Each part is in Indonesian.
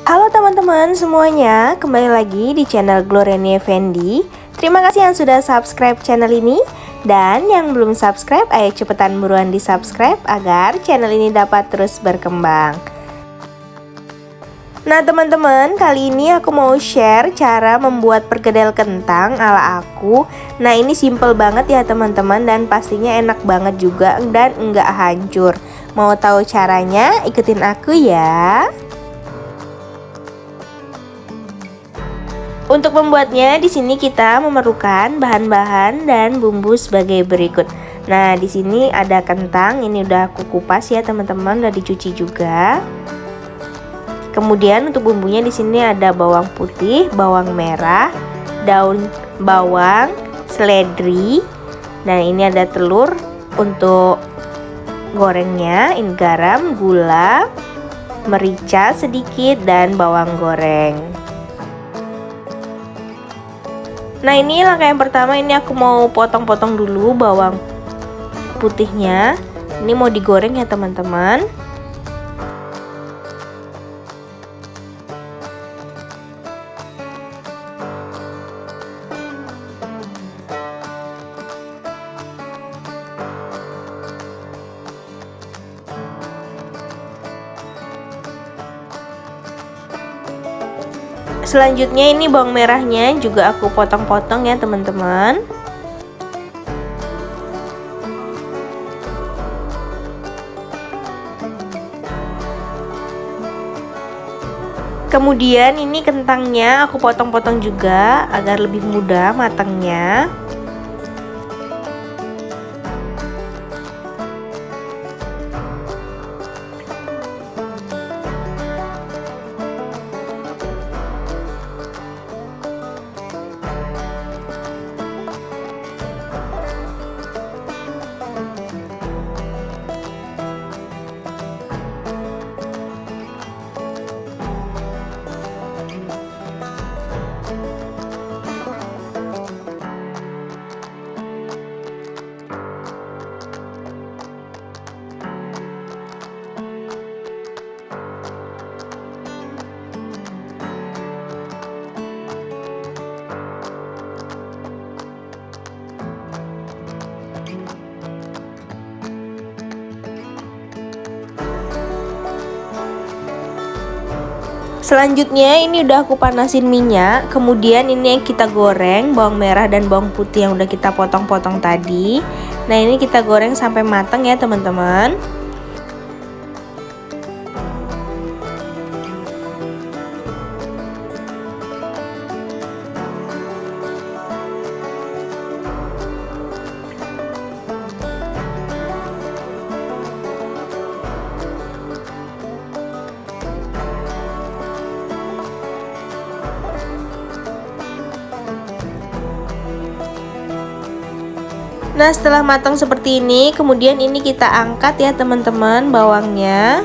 Halo teman-teman semuanya, kembali lagi di channel Gloriani Effendi. Terima kasih yang sudah subscribe channel ini. Dan yang belum subscribe, ayo cepetan buruan di subscribe agar channel ini dapat terus berkembang. Nah teman-teman, kali ini aku mau share cara membuat perkedel kentang ala aku. Nah ini simple banget ya teman-teman, dan pastinya enak banget juga dan enggak hancur. Mau tahu caranya? Ikutin aku ya. Untuk membuatnya, di sini kita memerlukan bahan-bahan dan bumbu sebagai berikut. Nah, di sini ada kentang, ini udah aku kupas ya teman-teman, udah dicuci juga. Kemudian untuk bumbunya di sini ada bawang putih, bawang merah, daun bawang, seledri. Nah, ini ada telur untuk gorengnya, ini garam, gula, merica sedikit dan bawang goreng. Nah ini langkah yang pertama, ini aku mau potong-potong dulu bawang putihnya. Ini mau digoreng ya teman-teman. Selanjutnya ini bawang merahnya juga aku potong-potong ya teman-teman. Kemudian ini kentangnya aku potong-potong juga agar lebih mudah matangnya. Selanjutnya ini udah aku panasin minyak. Kemudian ini yang kita goreng bawang merah dan bawang putih yang udah kita potong-potong tadi. Nah ini kita goreng sampai matang ya teman-teman. Nah setelah matang seperti ini, kemudian ini kita angkat ya teman-teman bawangnya.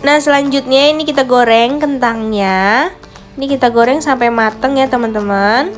Nah selanjutnya ini kita goreng kentangnya. Ini kita goreng sampai mateng ya teman-teman.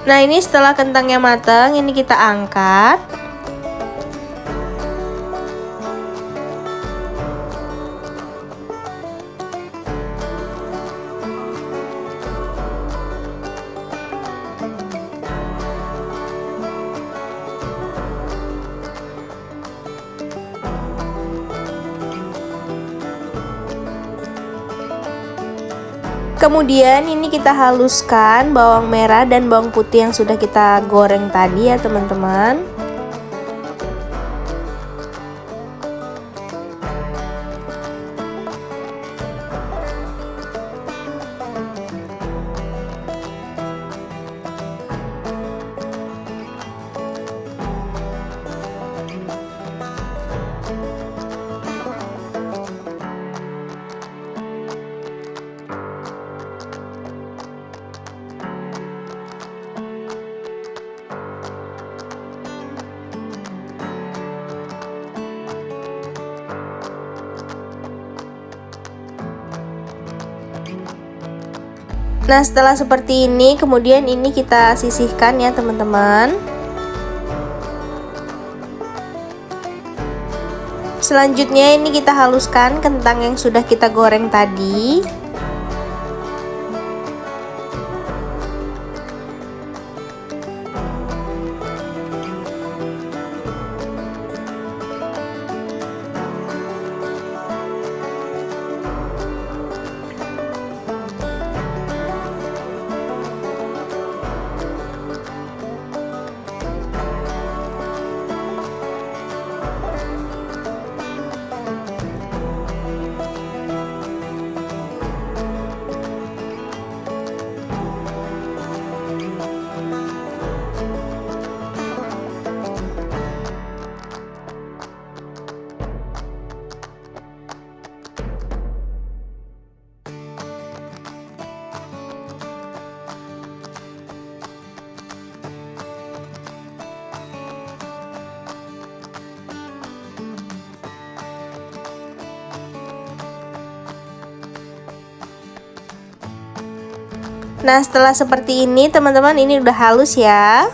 Nah, ini setelah kentangnya matang, ini kita angkat. Kemudian ini kita haluskan bawang merah dan bawang putih yang sudah kita goreng tadi ya teman-teman. Nah, setelah seperti ini, kemudian ini kita sisihkan ya teman-teman. Selanjutnya ini kita haluskan kentang yang sudah kita goreng tadi. Nah, setelah seperti ini teman-teman, ini udah halus ya.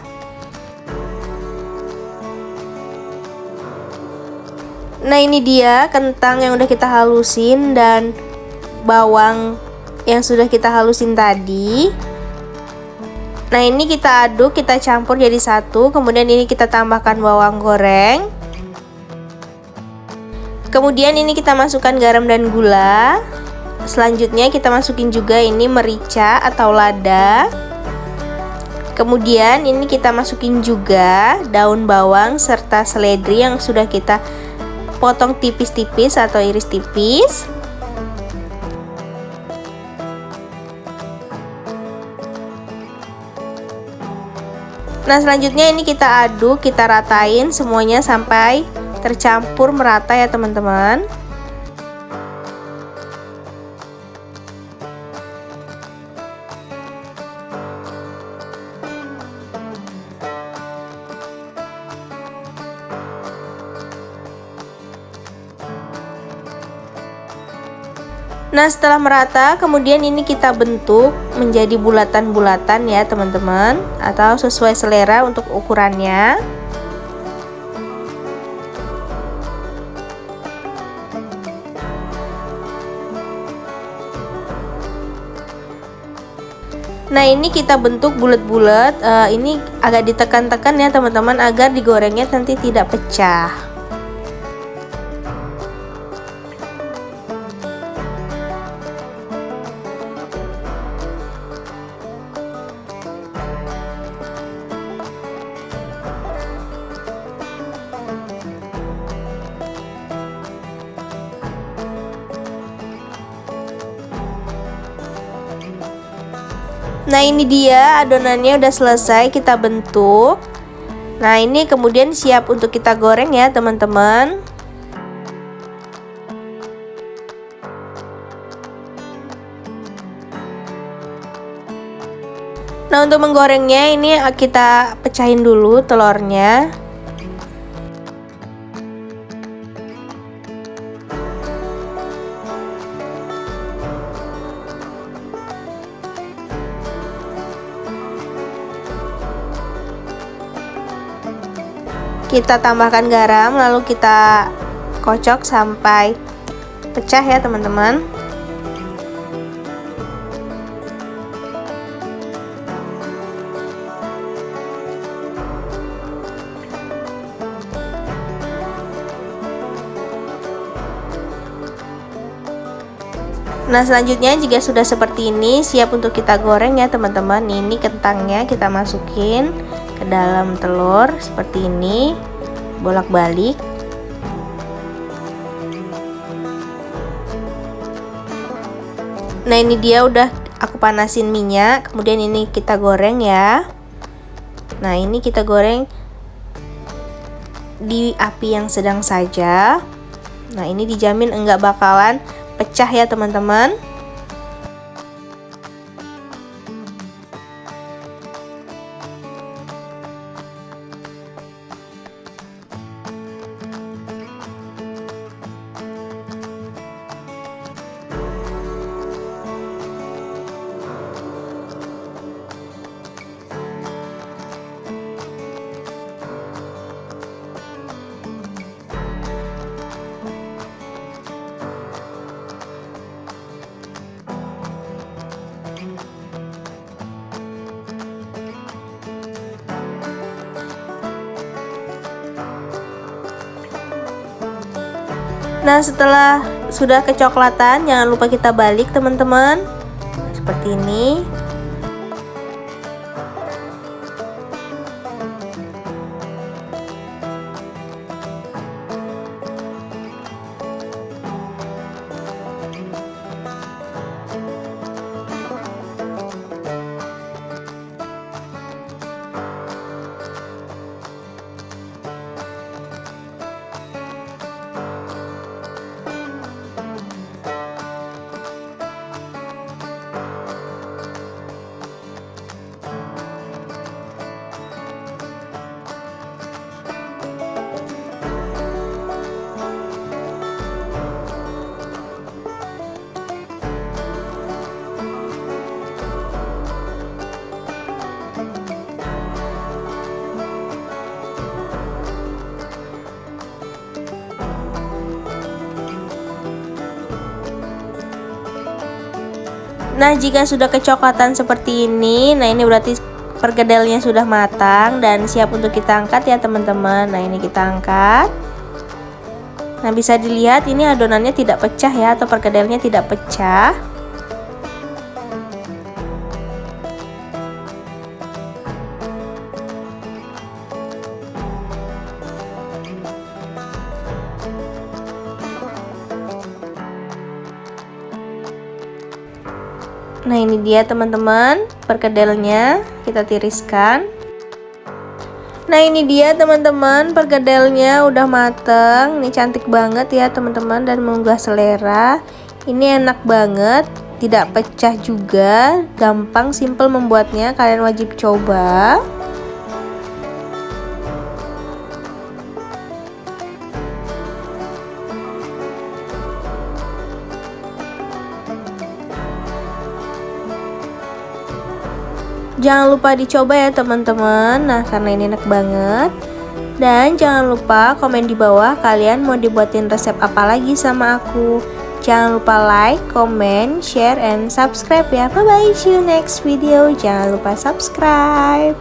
Nah, ini dia kentang yang udah kita halusin dan bawang yang sudah kita halusin tadi. Nah, ini kita aduk, kita campur jadi satu. Kemudian ini kita tambahkan bawang goreng. Kemudian ini kita masukkan garam dan gula. Selanjutnya kita masukin juga ini merica atau lada. Kemudian ini kita masukin juga daun bawang serta seledri yang sudah kita potong tipis-tipis atau iris tipis. Nah, selanjutnya ini kita aduk, kita ratain semuanya sampai tercampur merata ya teman-teman. Nah, setelah merata, kemudian ini kita bentuk menjadi bulatan-bulatan ya teman-teman, atau sesuai selera untuk ukurannya. Nah, ini kita bentuk bulat-bulat, ini agak ditekan-tekan ya teman-teman agar digorengnya nanti tidak pecah. Nah, ini dia adonannya udah selesai kita bentuk. Nah, ini kemudian siap untuk kita goreng ya teman-teman. Nah, untuk menggorengnya ini kita pecahin dulu telurnya. Kita tambahkan garam, lalu kita kocok sampai pecah ya teman-teman. Nah, selanjutnya jika sudah seperti ini, siap untuk kita goreng ya teman-teman. Ini kentangnya kita masukin ke dalam telur seperti ini, bolak-balik. Nah, ini dia udah aku panasin minyak, kemudian ini kita goreng ya. Nah, ini kita goreng di api yang sedang saja. Nah, ini dijamin enggak bakalan pecah ya teman-teman. Nah, setelah sudah kecoklatan, jangan lupa kita balik teman-teman. Seperti ini. Nah, jika sudah kecoklatan seperti ini, nah ini berarti perkedelnya sudah matang dan siap untuk kita angkat ya teman-teman. Nah, ini kita angkat. Nah, bisa dilihat ini adonannya tidak pecah ya, atau perkedelnya tidak pecah. Nah, ini dia teman-teman perkedelnya, kita tiriskan. Nah, ini dia teman-teman perkedelnya udah mateng. Ini cantik banget ya teman-teman dan menggugah selera. Ini enak banget, tidak pecah juga, gampang, simple membuatnya. Kalian wajib coba. Jangan lupa dicoba ya teman-teman. Nah, karena ini enak banget. Dan jangan lupa komen di bawah kalian mau dibuatin resep apa lagi sama aku. Jangan lupa like, comment, share, and subscribe ya. Bye bye, see you next video. Jangan lupa subscribe.